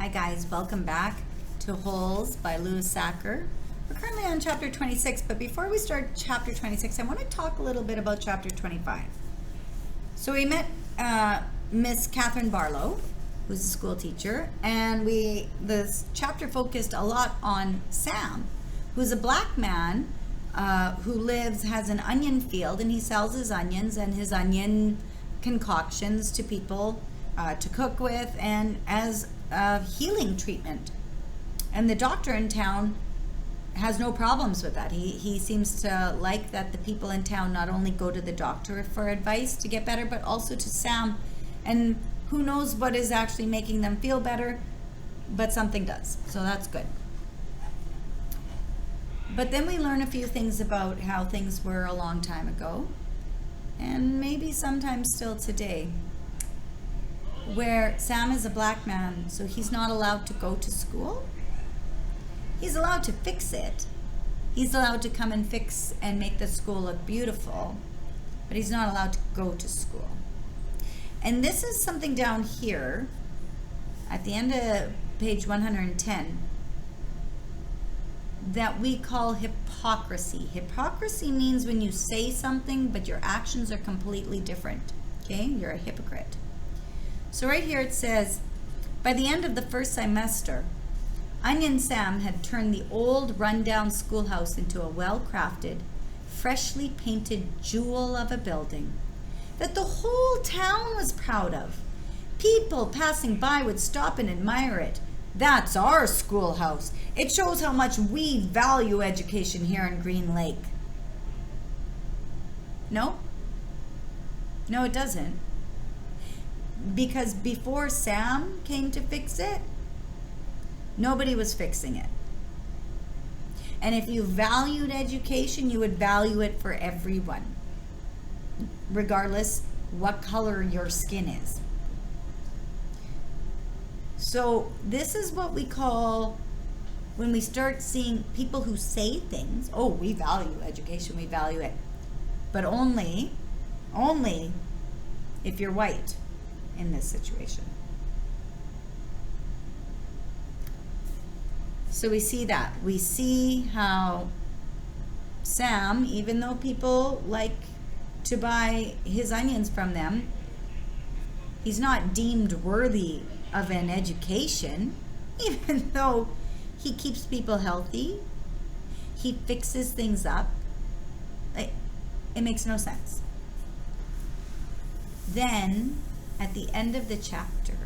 Hi guys, welcome back to Holes by Sachar. We're currently on chapter 26, but before we start chapter 26, I want to talk a little bit about chapter 25. So we met Miss Catherine Barlow, who's a school teacher, and this chapter focused a lot on Sam, who's a black man who has an onion field, and he sells his onions and his onion concoctions to people to cook with and as healing treatment. And the doctor in town has no problems with that. He seems to like that the people in town not only go to the doctor for advice to get better, but also to Sam. And who knows what is actually making them feel better, but something does. So that's good. But then we learn a few things about how things were a long time ago, and maybe sometimes still today, where Sam is a black man, so he's not allowed to go to school. He's allowed to fix it. He's allowed to come and fix and make the school look beautiful, but he's not allowed to go to school. And this is something down here at the end of page 110 that we call hypocrisy. Hypocrisy means when you say something, but your actions are completely different. Okay, you're a hypocrite. So right here it says, by the end of the first semester, Onion Sam had turned the old rundown schoolhouse into a well-crafted, freshly painted jewel of a building that the whole town was proud of. People passing by would stop and admire it. That's our schoolhouse. It shows how much we value education here in Green Lake. No? No, it doesn't. Because before Sam came to fix it, nobody was fixing it. And if you valued education, you would value it for everyone, regardless what color your skin is. So this is what we call, when we start seeing people who say things, oh, we value education, we value it, but only if you're white in this situation. So we see that. We see how Sam, even though people like to buy his onions from them, he's not deemed worthy of an education, even though he keeps people healthy, he fixes things up. It makes no sense. Then, at the end of the chapter,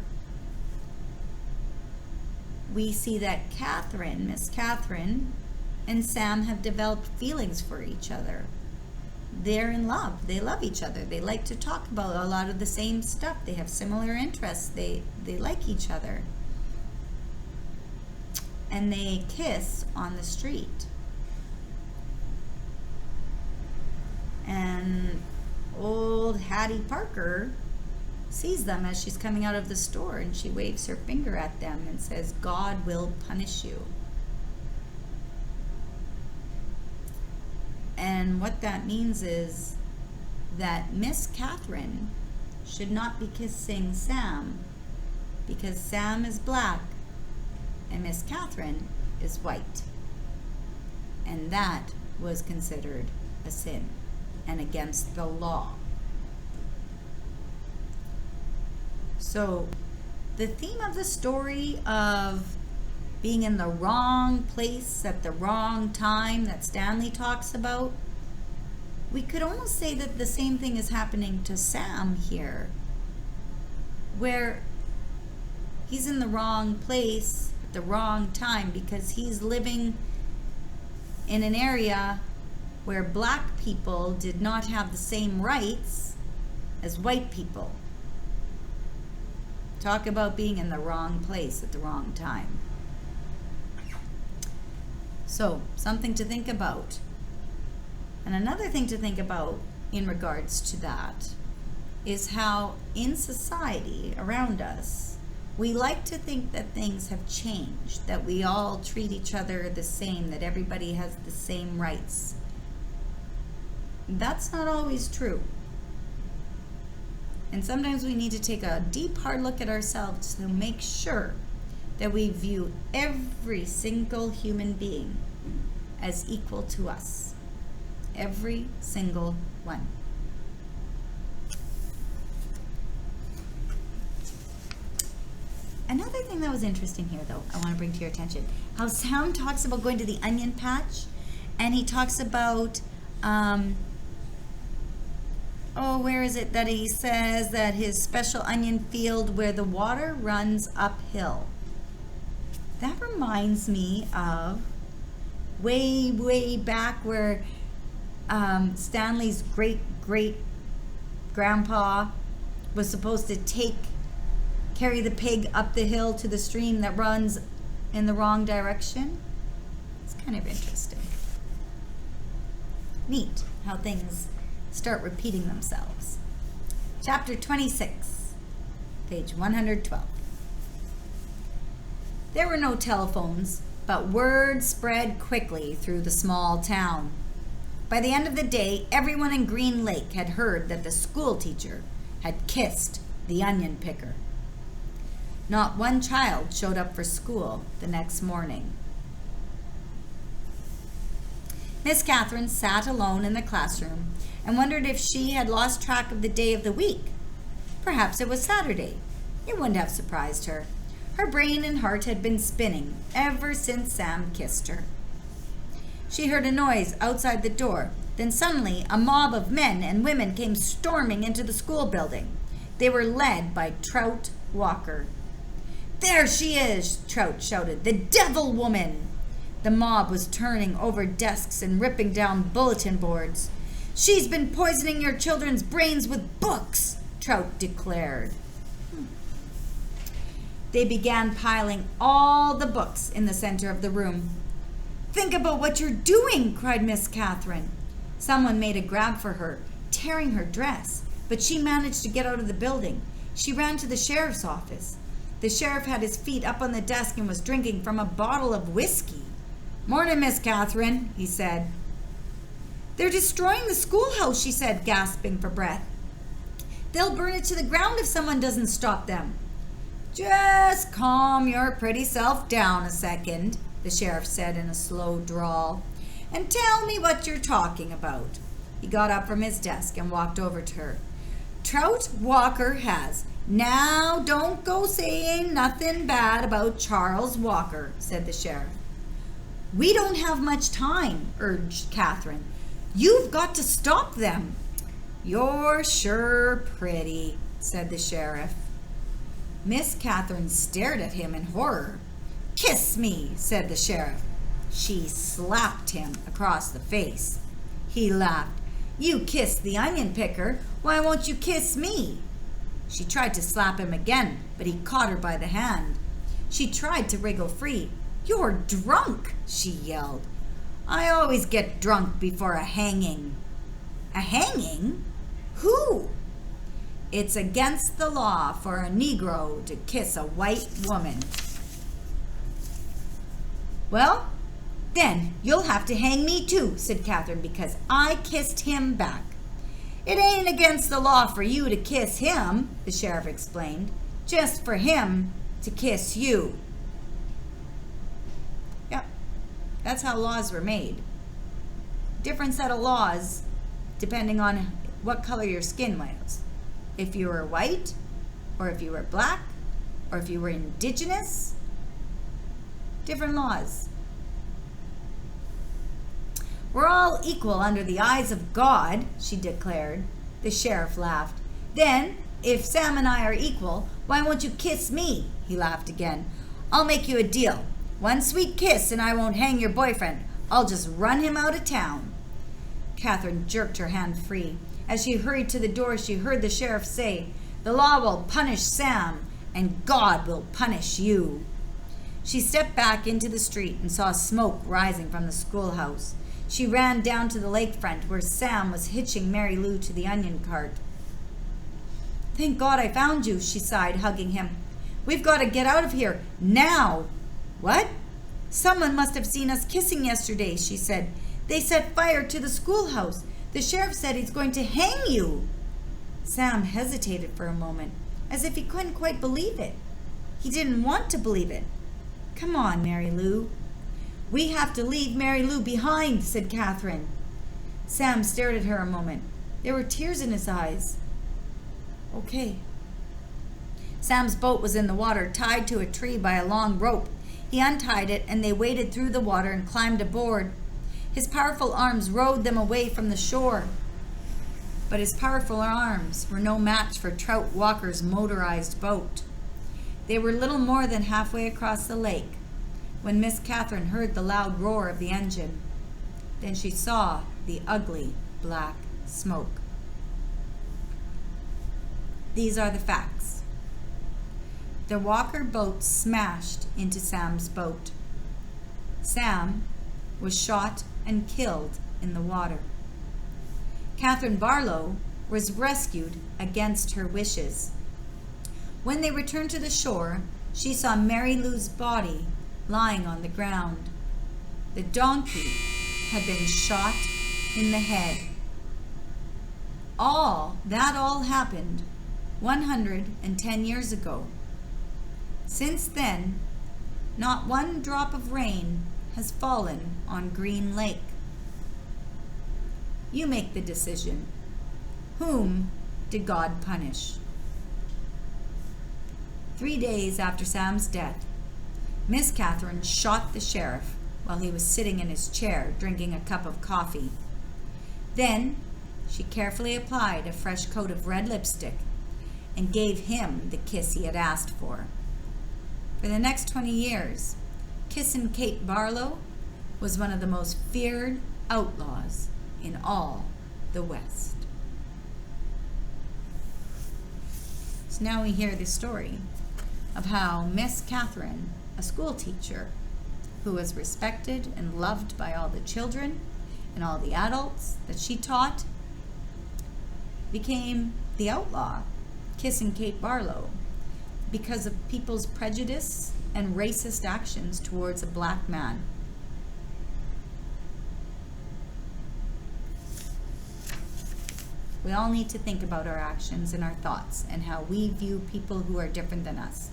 we see that Miss Catherine, and Sam have developed feelings for each other. They're in love. They love each other. They like to talk about a lot of the same stuff. They have similar interests. They like each other. And they kiss on the street. And old Hattie Parker sees them as she's coming out of the store, and she waves her finger at them and says, God will punish you. And what that means is that Miss Catherine should not be kissing Sam, because Sam is black and Miss Catherine is white. And that was considered a sin and against the law. So the theme of the story of being in the wrong place at the wrong time that Stanley talks about, we could almost say that the same thing is happening to Sam here, where he's in the wrong place at the wrong time because he's living in an area where black people did not have the same rights as white people. Talk about being in the wrong place at the wrong time. So, something to think about. And another thing to think about in regards to that is how in society around us, we like to think that things have changed, that we all treat each other the same, that everybody has the same rights. That's not always true. And sometimes we need to take a deep, hard look at ourselves to make sure that we view every single human being as equal to us. Every single one. Another thing that was interesting here, though, I want to bring to your attention, how Sam talks about going to the onion patch, and he talks about, where is it that he says that his special onion field where the water runs uphill. That reminds me of way, way back where Stanley's great-great-grandpa was supposed to carry the pig up the hill to the stream that runs in the wrong direction. It's kind of interesting. Neat how things start repeating themselves. Chapter 26, page 112. There were no telephones, but word spread quickly through the small town. By the end of the day, everyone in Green Lake had heard that the school teacher had kissed the onion picker. Not one child showed up for school the next morning. Miss Catherine sat alone in the classroom and wondered if she had lost track of the day of the week. Perhaps it was Saturday. It wouldn't have surprised her. Her brain and heart had been spinning ever since Sam kissed her. She heard a noise outside the door. Then suddenly a mob of men and women came storming into the school building. They were led by Trout Walker. "There she is!" Trout shouted. "The devil woman!" The mob was turning over desks and ripping down bulletin boards. "She's been poisoning your children's brains with books," Trout declared. They began piling all the books in the center of the room. "Think about what you're doing," cried Miss Catherine. Someone made a grab for her, tearing her dress, but she managed to get out of the building. She ran to the sheriff's office. The sheriff had his feet up on the desk and was drinking from a bottle of whiskey. "Morning, Miss Catherine," he said. "They're destroying the schoolhouse," she said, gasping for breath. "They'll burn it to the ground if someone doesn't stop them." "Just calm your pretty self down a second," the sheriff said in a slow drawl, "and tell me what you're talking about." He got up from his desk and walked over to her. "Trout Walker has—" "Now, don't go saying nothing bad about Charles Walker," said the sheriff. "We don't have much time," urged Catherine. "You've got to stop them." "You're sure pretty," said the sheriff. Miss Catherine stared at him in horror. "Kiss me," said the sheriff. She slapped him across the face. He laughed. "You kissed the onion picker. Why won't you kiss me?" She tried to slap him again, but he caught her by the hand. She tried to wriggle free. "You're drunk," she yelled. "I always get drunk before a hanging." "A hanging? Who?" "It's against the law for a Negro to kiss a white woman." "Well, then you'll have to hang me too," said Catherine, "because I kissed him back." "It ain't against the law for you to kiss him," the sheriff explained. "Just for him to kiss you." Yep, that's how laws were made. Different set of laws depending on what color your skin was. If you were white, or if you were black, or if you were indigenous, different laws. "We're all equal under the eyes of God," she declared. The sheriff laughed. "Then, if Sam and I are equal, why won't you kiss me?" He laughed again. "I'll make you a deal. One sweet kiss and I won't hang your boyfriend. I'll just run him out of town." Catherine jerked her hand free. As she hurried to the door, she heard the sheriff say, "The law will punish Sam, and God will punish you." She stepped back into the street and saw smoke rising from the schoolhouse. She ran down to the lakefront where Sam was hitching Mary Lou to the onion cart. "Thank God I found you," she sighed, hugging him. "We've got to get out of here, now." "What?" "Someone must have seen us kissing yesterday," she said. "They set fire to the schoolhouse. The sheriff said he's going to hang you." Sam hesitated for a moment, as if he couldn't quite believe it. He didn't want to believe it, Come on, Mary Lou. We have to leave Mary Lou behind, said Catherine. Sam stared at her a moment. There were tears in his eyes. Okay. Sam's boat was in the water, tied to a tree by a long rope. He untied it, and they waded through the water and climbed aboard. His powerful arms rowed them away from the shore. But his powerful arms were no match for Trout Walker's motorized boat. They were little more than halfway across the lake when Miss Catherine heard the loud roar of the engine. Then she saw the ugly black smoke. These are the facts. The Walker boat smashed into Sam's boat. Sam was shot and killed in the water. Catherine Barlow was rescued against her wishes. When they returned to the shore, she saw Mary Lou's body lying on the ground. The donkey had been shot in the head. All happened 110 years ago. Since then, not one drop of rain has fallen on Green Lake. You make the decision. Whom did God punish? 3 days after Sam's death, Miss Catherine shot the sheriff while he was sitting in his chair drinking a cup of coffee. Then she carefully applied a fresh coat of red lipstick and gave him the kiss he had asked for. For the next 20 years, Kissin' Kate Barlow was one of the most feared outlaws in all the West. So now we hear the story of how Miss Catherine, a school teacher who was respected and loved by all the children and all the adults that she taught, became the outlaw, Kissin' Kate Barlow, because of people's prejudice and racist actions towards a black man. We all need to think about our actions and our thoughts and how we view people who are different than us.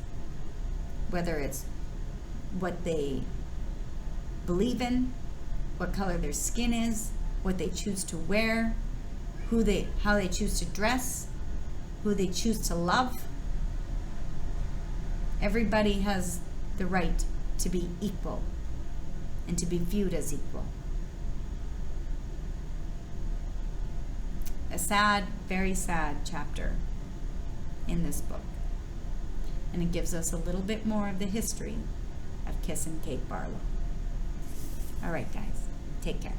Whether it's what they believe in, what color their skin is, what they choose to wear, how they choose to dress, who they choose to love. Everybody has the right to be equal and to be viewed as equal. A sad, very sad chapter in this book. And it gives us a little bit more of the history of Kissin' Kate Barlow. All right, guys, take care.